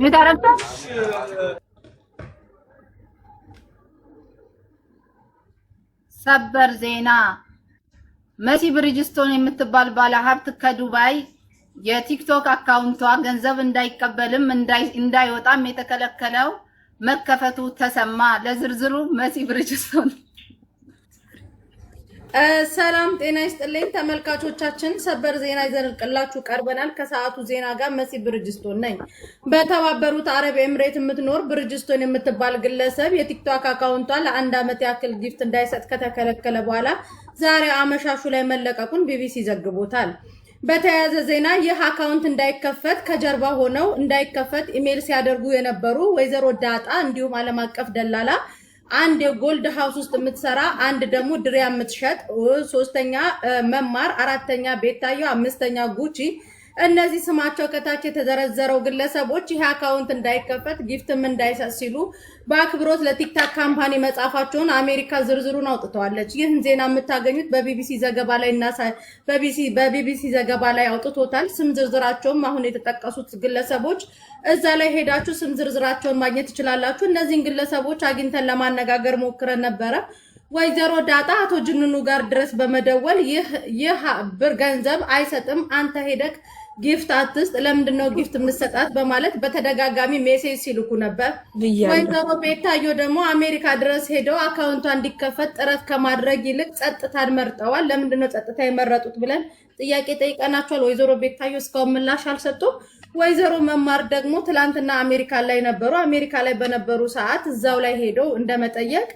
يتعرفت ሰበር ዜና መሲ ብሪጅስቶን የምትባል ባለ ሀብት ከዱባይ የቲክቶክ አካውንቷ ገንዘብ እንዳይቀበልም እንዳይወጣም የተከለከለው መከፈቱ ተሰማ። ለዝርዝሩ መሲ ብሪጅስቶን። ሰላም ጤና ይስጥልኝ ተመልካቾቻችን፣ ሰበር ዜና ይዘንልቅላችሁ ቀርበናል። ከሰዓቱ ዜና ጋር መሲ ብሪጅስቶን ነኝ። በተባበሩት አረብ ኤምሬት የምትኖር ብሪጅስቶን የምትባል ግለሰብ የቲክቶክ አካውንቷ ለአንድ ዓመት ያክል ጊፍት እንዳይሰጥ ከተከለከለ በኋላ ዛሬ አመሻሹ ላይ መለቀቁን ቢቢሲ ዘግቦታል። በተያያዘ ዜና ይህ አካውንት እንዳይከፈት ከጀርባ ሆነው እንዳይከፈት ኢሜል ሲያደርጉ የነበሩ ወይዘሮ ዳጣ እንዲሁም ዓለም አቀፍ ደላላ፣ አንድ የጎልድ ሃውስ ውስጥ የምትሰራ፣ አንድ ደግሞ ድሪያ የምትሸጥ፣ ሶስተኛ መማር፣ አራተኛ ቤታየው፣ አምስተኛ ጉቺ፣ እነዚህ ስማቸው ከታች የተዘረዘረው ግለሰቦች ይህ አካውንት እንዳይከፈት ጊፍትም እንዳይሰጥ ሲሉ በአክብሮት ለቲክታክ ካምፓኒ መጻፋቸውን አሜሪካ ዝርዝሩን አውጥተዋለች። ይህን ዜና የምታገኙት በቢቢሲ ዘገባ ላይ በቢቢሲ ዘገባ ላይ አውጥቶታል። ስም ዝርዝራቸውም አሁን የተጠቀሱት ግለሰቦች እዛ ላይ ሄዳችሁ ስም ዝርዝራቸውን ማግኘት ትችላላችሁ። እነዚህን ግለሰቦች አግኝተን ለማነጋገር ሞክረን ነበረ። ወይዘሮ ዳጣ አቶ ጅንኑ ጋር ድረስ በመደወል ይህ ብር ገንዘብ አይሰጥም፣ አንተ ሄደክ ጊፍት አትስጥ፣ ለምንድነው ጊፍት የምትሰጣት በማለት በተደጋጋሚ ሜሴጅ ሲልኩ ነበር። ወይዘሮ ቤታዮ ደግሞ አሜሪካ ድረስ ሄደው አካውንቷ እንዲከፈት ጥረት ከማድረግ ይልቅ ጸጥታን መርጠዋል። ለምንድነው ጸጥታ የመረጡት ብለን ጥያቄ ጠይቀናቸዋል። ወይዘሮ ቤታዮ እስካሁን ምላሽ አልሰጡም። ወይዘሮ መማር ደግሞ ትላንትና አሜሪካ ላይ ነበሩ። አሜሪካ ላይ በነበሩ ሰዓት እዛው ላይ ሄደው እንደመጠየቅ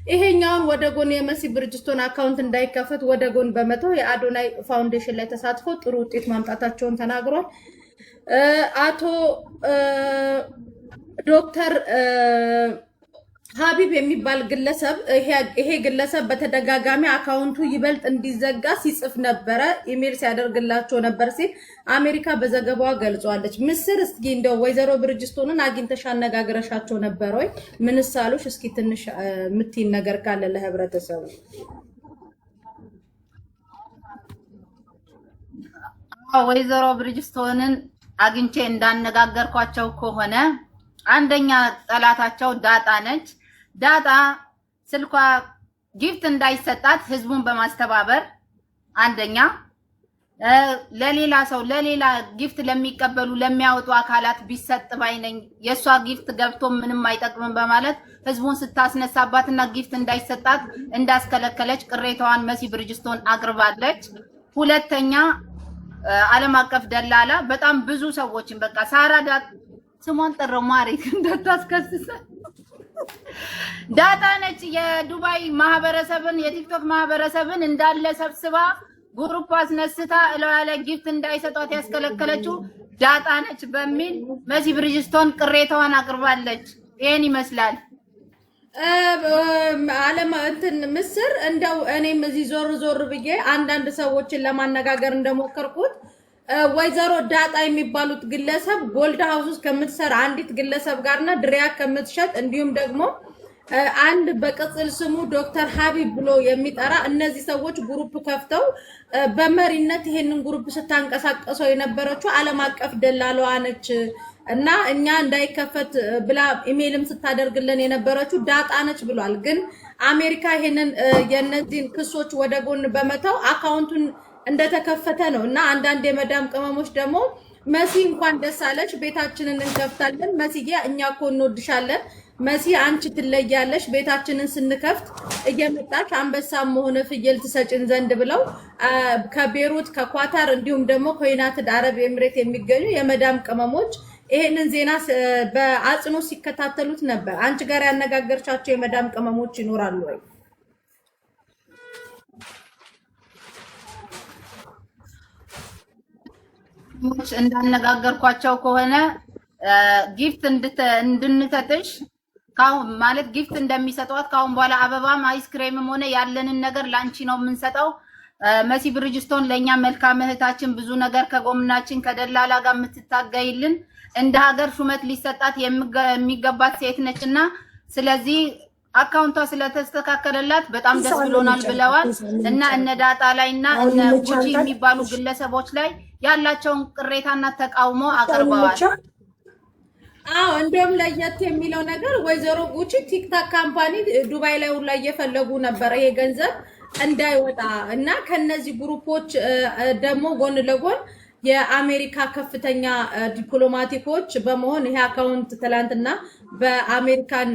ይሄኛውን ወደ ጎን የመሲ ብሪጅስቶን አካውንት እንዳይከፈት ወደ ጎን በመተው የአዶናይ ፋውንዴሽን ላይ ተሳትፎ ጥሩ ውጤት ማምጣታቸውን ተናግሯል። አቶ ዶክተር ሀቢብ የሚባል ግለሰብ ይሄ ግለሰብ በተደጋጋሚ አካውንቱ ይበልጥ እንዲዘጋ ሲጽፍ ነበረ፣ ኢሜል ሲያደርግላቸው ነበር ሲል አሜሪካ በዘገባዋ ገልጿለች። ምስር እስኪ እንደው ወይዘሮ ብሪጅስቶንን አግኝተሽ አነጋግረሻቸው ነበር ወይ? ምንስ አሉሽ? እስኪ ትንሽ የምትይን ነገር ካለ ለህብረተሰቡ። ወይዘሮ ብሪጅስቶንን አግኝቼ እንዳነጋገርኳቸው ከሆነ አንደኛ ጠላታቸው ዳጣ ነች። ዳጣ ስልኳ ጊፍት እንዳይሰጣት ህዝቡን በማስተባበር አንደኛ ለሌላ ሰው ለሌላ ጊፍት ለሚቀበሉ ለሚያወጡ አካላት ቢሰጥ ባይነኝ፣ የሷ ጊፍት ገብቶ ምንም አይጠቅምም በማለት ህዝቡን ስታስነሳባትና ጊፍት እንዳይሰጣት እንዳስከለከለች ቅሬታዋን መሲ ብሪጅስቶን አቅርባለች። ሁለተኛ ዓለም አቀፍ ደላላ በጣም ብዙ ሰዎችን በቃ ሳራ ስሟን ጠራው ማሪክ እንዳታስከስሰ ዳጣ ነች። የዱባይ ማህበረሰብን የቲክቶክ ማህበረሰብን እንዳለ ሰብስባ ግሩፕ አስነስታ ለዋለ ጊፍት እንዳይሰጧት ያስከለከለችው ዳጣ ነች በሚል መሲ ብሪጅስቶን ቅሬታዋን አቅርባለች። ይሄን ይመስላል። ዓለም እንትን ምስር እንደው እኔም እዚህ ዞር ብዬ አንዳንድ ሰዎችን ለማነጋገር እንደሞከርኩት ወይዘሮ ዳጣ የሚባሉት ግለሰብ ጎልድ ሃውስ ውስጥ ከምትሰራ አንዲት ግለሰብ ጋርና ድሪያ ከምትሸጥ እንዲሁም ደግሞ አንድ በቅጽል ስሙ ዶክተር ሀቢብ ብሎ የሚጠራ እነዚህ ሰዎች ግሩፕ ከፍተው በመሪነት ይሄንን ግሩፕ ስታንቀሳቀሰው የነበረችው ዓለም አቀፍ ደላላዋ ነች እና እኛ እንዳይከፈት ብላ ኢሜልም ስታደርግልን የነበረችው ዳጣ ነች ብሏል። ግን አሜሪካ ይሄንን የነዚህን ክሶች ወደ ጎን በመተው አካውንቱን እንደተከፈተ ነው እና አንዳንድ የመዳም ቅመሞች ደግሞ መሲ እንኳን ደስ አለሽ፣ ቤታችንን እንከፍታለን፣ መስዬ እኛ እኮ እንወድሻለን፣ መሲ አንቺ ትለያለሽ፣ ቤታችንን ስንከፍት እየመጣች አንበሳም ሆነ ፍየል ትሰጭን ዘንድ ብለው ከቤሩት ከኳታር እንዲሁም ደግሞ ከዩናይትድ አረብ ኤምሬት የሚገኙ የመዳም ቅመሞች ይሄንን ዜና በአጽንኦት ሲከታተሉት ነበር። አንቺ ጋር ያነጋገርቻቸው የመዳም ቅመሞች ይኖራሉ ወይ? እንዳነጋገርኳቸው ከሆነ ጊፍት እንድንሰጥሽ ማለት ጊፍት እንደሚሰጧት ካሁን በኋላ አበባም አይስክሬምም ሆነ ያለንን ነገር ላንቺ ነው የምንሰጠው። መሲ ብሪጅስቶን ለኛ መልካም እህታችን፣ ብዙ ነገር ከጎምናችን ከደላላ ጋር የምትታገይልን እንደ ሀገር ሹመት ሊሰጣት የሚገባት ሴት ነችና ስለዚህ አካውንቷ ስለተስተካከለላት በጣም ደስ ብሎናል ብለዋል እና እነ ዳጣ ላይና እነ ጉቺ የሚባሉ ግለሰቦች ላይ ያላቸውን ቅሬታና ተቃውሞ አቅርበዋል። አዎ እንደውም ለየት የሚለው ነገር ወይዘሮ ጉቺ ቲክታክ ካምፓኒ ዱባይ ላይ ሁላ እየፈለጉ ነበር ይሄ ገንዘብ እንዳይወጣ እና ከነዚህ ግሩፖች ደግሞ ጎን ለጎን የአሜሪካ ከፍተኛ ዲፕሎማቲኮች በመሆን ይሄ አካውንት ትላንትና በአሜሪካን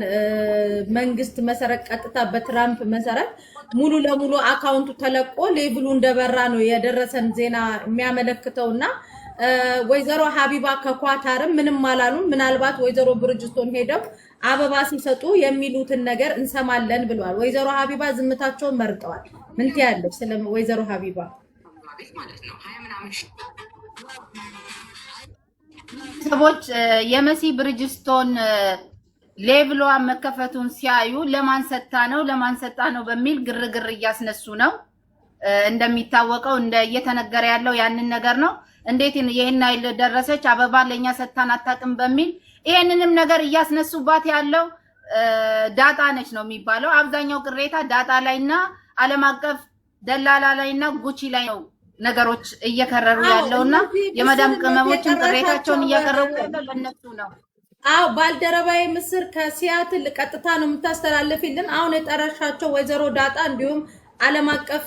መንግስት መሰረት ቀጥታ በትራምፕ መሰረት ሙሉ ለሙሉ አካውንቱ ተለቆ ሌብሉ እንደበራ ነው የደረሰን ዜና የሚያመለክተውና ወይዘሮ ሀቢባ ከኳታርም ምንም አላሉም። ምናልባት ወይዘሮ ብርጅስቶን ሄደው አበባ ሲሰጡ የሚሉትን ነገር እንሰማለን ብለዋል። ወይዘሮ ሀቢባ ዝምታቸውን መርጠዋል። ምን ትያለሽ ስለ ወይዘሮ ሀቢባ? ሰዎች የመሲ ብርጅስቶን ሌብሏ መከፈቱን ሲያዩ ለማን ሰጣ ነው በሚል ግርግር እያስነሱ ነው። እንደሚታወቀው እየተነገረ ያለው ያንን ነገር ነው። እንዴት ይሄን አይል ደረሰች አበባ ለኛ ሰጣን አታውቅም በሚል ይሄንንም ነገር እያስነሱባት ያለው ዳጣ ነች ነው የሚባለው። አብዛኛው ቅሬታ ዳጣ ላይና ዓለም አቀፍ ደላላ ላይና ጉቺ ላይ ነው ነገሮች እየከረሩ ያለውና የመዳም ቅመሞችን ቅሬታቸውን እያቀረቡ ያለው ለነሱ ነው። አው ባልደረባዬ ምስር ከሲያትል ቀጥታ ነው የምታስተላልፍልን። አሁን የጠራሻቸው ወይዘሮ ዳጣ እንዲሁም ዓለም አቀፍ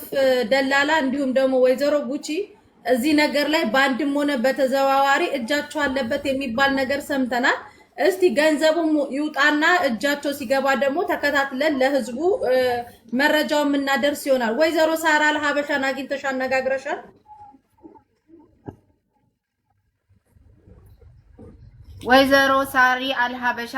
ደላላ እንዲሁም ደግሞ ወይዘሮ ጉቺ እዚህ ነገር ላይ ባንድም ሆነ በተዘዋዋሪ እጃቸው አለበት የሚባል ነገር ሰምተናል። እስቲ ገንዘቡም ይውጣና እጃቸው ሲገባ ደግሞ ተከታትለን ለህዝቡ መረጃው የምናደርስ ይሆናል። ወይዘሮ ሳራ አልሀበሻን አግኝተሽ አነጋግረሻል? ወይዘሮ ሳሪ አልሀበሻ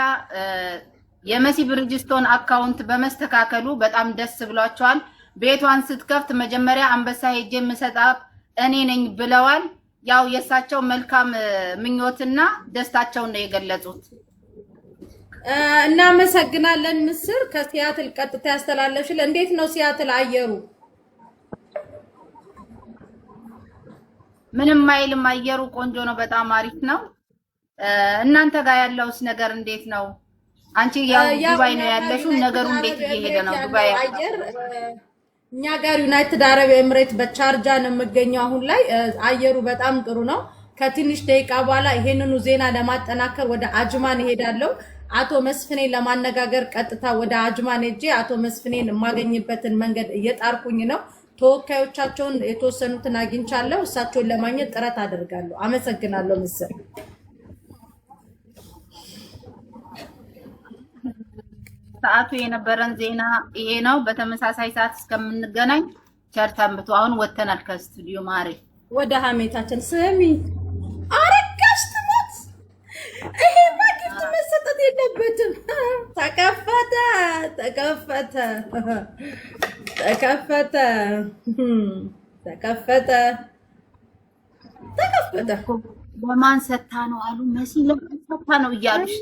የመሲ ብርጅስቶን አካውንት በመስተካከሉ በጣም ደስ ብሏቸዋል። ቤቷን ስትከፍት መጀመሪያ አንበሳ ሄጄ የምሰጣት እኔ ነኝ ብለዋል። ያው የሳቸው መልካም ምኞትና ደስታቸውን ነው የገለጹት። እናመሰግናለን። ምስር ከሲያትል ቀጥታ ያስተላለፍሽል። እንዴት ነው ሲያትል አየሩ? ምንም አይልም፣ አየሩ ቆንጆ ነው፣ በጣም አሪፍ ነው። እናንተ ጋር ያለውስ ነገር እንዴት ነው? አንቺ ያው ዱባይ ነው ያለሽው፣ ነገሩ እንዴት እየሄደ ነው? ዱባይ አየር እኛ ጋር ዩናይትድ አረብ ኤምሬት በቻርጃ ነው የምገኘው። አሁን ላይ አየሩ በጣም ጥሩ ነው። ከትንሽ ደቂቃ በኋላ ይሄንኑ ዜና ለማጠናከር ወደ አጅማን እሄዳለሁ። አቶ መስፍኔን ለማነጋገር ቀጥታ ወደ አጅማን ሄጄ አቶ መስፍኔን የማገኝበትን መንገድ እየጣርኩኝ ነው። ተወካዮቻቸውን የተወሰኑትን አግኝቻለሁ። እሳቸውን ለማግኘት ጥረት አደርጋለሁ። አመሰግናለሁ። ምስር ሰዓቱ የነበረን ዜና ይሄ ነው። በተመሳሳይ ሰዓት እስከምንገናኝ ቸር ሰንብቱ። አሁን ወተናል ከስቱዲዮ ማሪ ወደ ሀሜታችን። ስሚ አረጋሽ ትሞት፣ ይሄ ማግፍት መሰጠት የለበትም። ተከፈተ ተከፈተ ተከፈተ ተከፈተ ተከፈተ። ለማን ሰታ ነው አሉ መሲ፣ ለማን ሰታ ነው እያሉሽ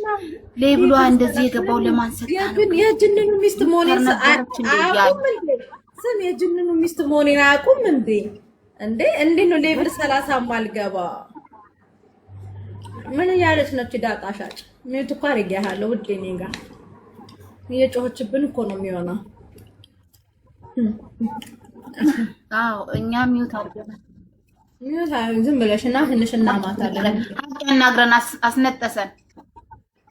ሌብሏ እንደዚህ የገባው ለማን ሰታ ነው? ግን የጅንኑ ሚስት መሆኔን አያውቁም እንዴ? ስም የጅንኑ ሚስት መሆኔን አያውቁም እንዴ? እንዴ ነው ሌብል 30 ማልገባ? ምን ያለች ነች ዳጣ ሻጭ? ምን ትኳር ይያሃለው ውዴ ነኝ ጋር እየጮህችብን እኮ ነው የሚሆነው። አዎ እኛ ሚውት አድርገናል። ዝም ብለሽና ትንሽና ማታለን አናግረን አስነጠሰን።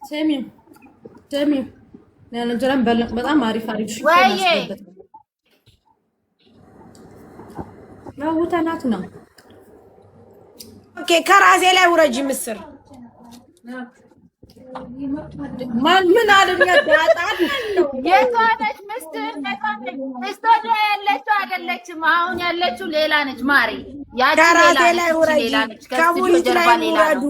ሰሚው ለነጀራን በጣም አሪፍ ሹ ማስገበት ነው ተናት ነው። ኦኬ ከራሴ ላይ ውረጅ ምስር ማን ምን አለኝ? ዳጣ ነው የቷነች ምስር ምስቶኛ ያለችው አይደለችም። አሁን ያለችው ሌላ ነች። ማሪ ከራሴ ላይ ውረጅ፣ ከሙኒት ላይ ውረዱ፣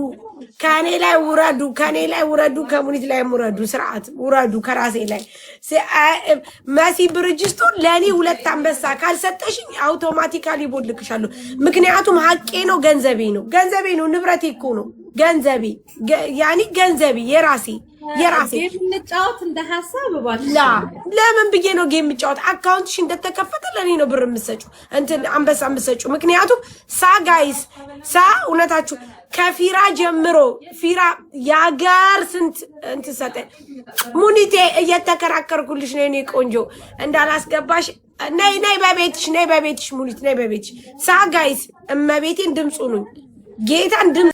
ከኔ ላይ ውረዱ፣ ከኔ ላይ ውረዱ፣ ከሙኒት ላይ ውረዱ፣ ስርዓት ውረዱ ከራሴ ላይ። መሲ ብርጅስቶን ለኔ 2 አንበሳ ካልሰጠሽኝ አውቶማቲካሊ ቦልክሻለሁ። ምክንያቱም ሀቄ ነው፣ ገንዘቤ ነው፣ ንብረቴ እኮ ነው ገንዘቤ፣ ያኒ ገንዘቤ የራሴ እንጫወት እንደ ሐሳብ ባል ለምን ብዬ ነው ጌም የምጫወት? አካውንትሽ እንደተከፈተ ለኔ ነው ብር የምትሰጪው እንትን አንበሳ የምትሰጪው። ምክንያቱም ጋይስ እውነታችሁ ከፊራ ጀምሮ ፊራ ያጋር ስንት እንትን ሰጠ። ሙኒቴ እየተከራከርኩልሽ ነው የኔ ቆንጆ እንዳላስገባሽ። ነይ በቤትሽ ሙኒት ነይ በቤትሽ። ጋይስ እመቤቴን ድምጹ ነው ጌታን ድምጽ